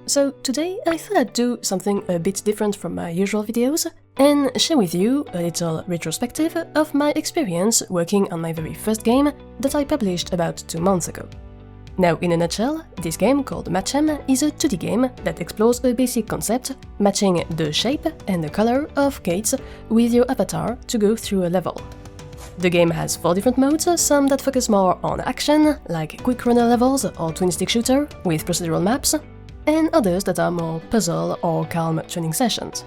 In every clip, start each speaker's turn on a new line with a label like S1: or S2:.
S1: So today I thought I'd do something a bit different from my usual videos and share with you a little retrospective of my experience working on my very first game that I published about 2 months ago. Now, in a nutshell, this game called Matchem is a 2D game that explores a basic concept, matching the shape and the color of gates with your avatar to go through a level. The game has 4 different modes, some that focus more on action, like quick runner levels or twin-stick shooter with procedural maps, and others that are more puzzle or calm training sessions.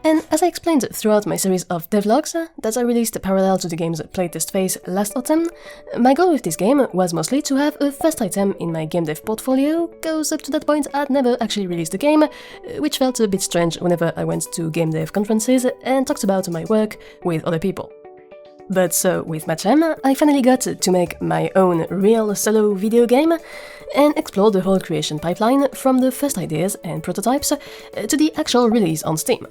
S1: And as I explained throughout my series of devlogs that I released parallel to the game's playtest phase last autumn, my goal with this game was mostly to have a first item in my game dev portfolio, cause up to that point I'd never actually released the game, which felt a bit strange whenever I went to game dev conferences and talked about my work with other people. But so, with Matchem, I finally got to make my own real solo video game and explore the whole creation pipeline from the first ideas and prototypes to the actual release on Steam.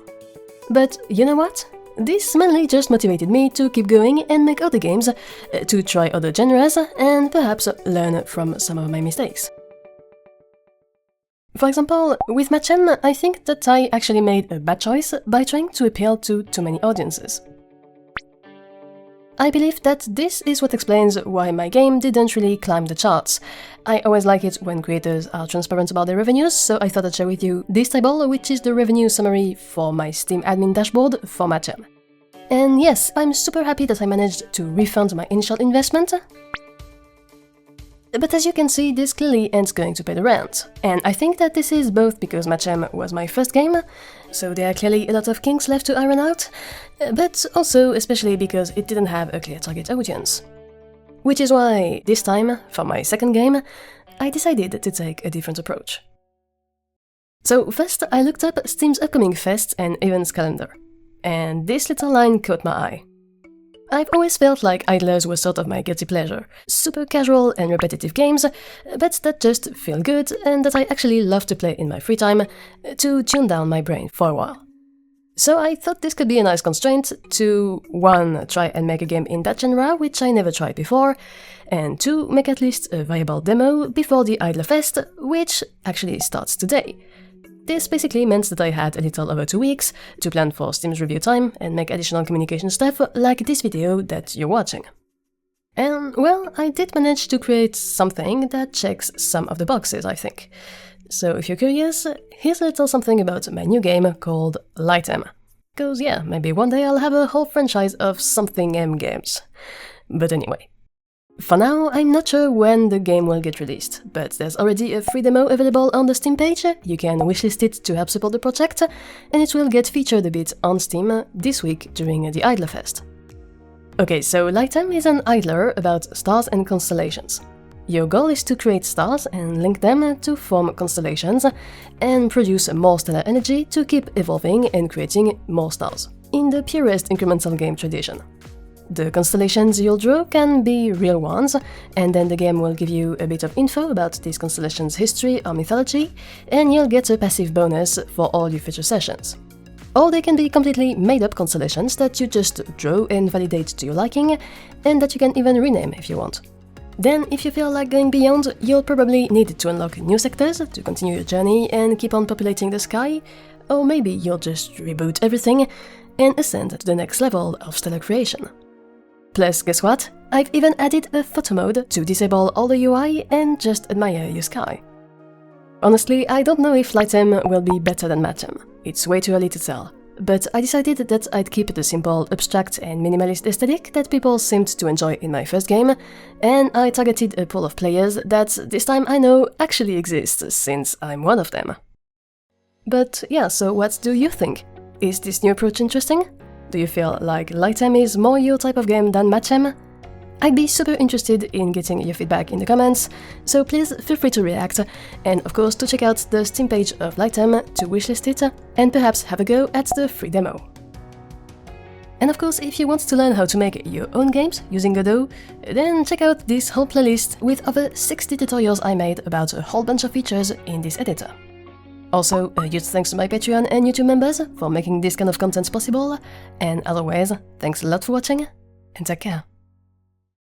S1: But you know what? This mainly just motivated me to keep going and make other games, to try other genres, and perhaps learn from some of my mistakes. For example, with Matchem, I think that I actually made a bad choice by trying to appeal to too many audiences. I believe that this is what explains why my game didn't really climb the charts. I always like it when creators are transparent about their revenues, so I thought I'd share with you this table, which is the revenue summary for my Steam admin dashboard for Matchem. And yes, I'm super happy that I managed to refund my initial investment. But as you can see, this clearly ain't going to pay the rent. And I think that this is both because Matchem was my first game, so there are clearly a lot of kinks left to iron out, but also especially because it didn't have a clear target audience. Which is why, this time, for my second game, I decided to take a different approach. So first, I looked up Steam's upcoming fests and events calendar, and this little line caught my eye. I've always felt like idlers were sort of my guilty pleasure, super casual and repetitive games, but that just feel good and that I actually love to play in my free time to tune down my brain for a while. So I thought this could be a nice constraint to 1. Try and make a game in that genre, which I never tried before, and 2. Make at least a viable demo before the Idler Fest, which actually starts today. This basically meant that I had a little over 2 weeks to plan for Steam's review time and make additional communication stuff like this video that you're watching. And well, I did manage to create something that checks some of the boxes, I think. So if you're curious, here's a little something about my new game called Lightem. Cause yeah, maybe one day I'll have a whole franchise of something M games. But anyway. For now, I'm not sure when the game will get released, but there's already a free demo available on the Steam page. You can wishlist it to help support the project, and it will get featured a bit on Steam this week during the Idler Fest. Okay, so Lightem is an idler about stars and constellations. Your goal is to create stars and link them to form constellations, and produce more stellar energy to keep evolving and creating more stars, in the purest incremental game tradition. The constellations you'll draw can be real ones, and then the game will give you a bit of info about these constellations' history or mythology, and you'll get a passive bonus for all your future sessions. Or they can be completely made-up constellations that you just draw and validate to your liking, and that you can even rename if you want. Then, if you feel like going beyond, you'll probably need to unlock new sectors to continue your journey and keep on populating the sky, or maybe you'll just reboot everything and ascend to the next level of stellar creation. Plus, guess what? I've even added a photo mode to disable all the UI and just admire your sky. Honestly, I don't know if Lightem will be better than Matchem. It's way too early to tell. But I decided that I'd keep the simple, abstract and minimalist aesthetic that people seemed to enjoy in my first game, and I targeted a pool of players that this time I know actually exists, since I'm one of them. But yeah, so what do you think? Is this new approach interesting? Do you feel like Lightem is more your type of game than Matchem? I'd be super interested in getting your feedback in the comments, so please feel free to react, and of course to check out the Steam page of Lightem to wishlist it, and perhaps have a go at the free demo. And of course, if you want to learn how to make your own games using Godot, then check out this whole playlist with over 60 tutorials I made about a whole bunch of features in this editor. Also, a huge thanks to my Patreon and YouTube members for making this kind of content possible, and as always, thanks a lot for watching, and take care.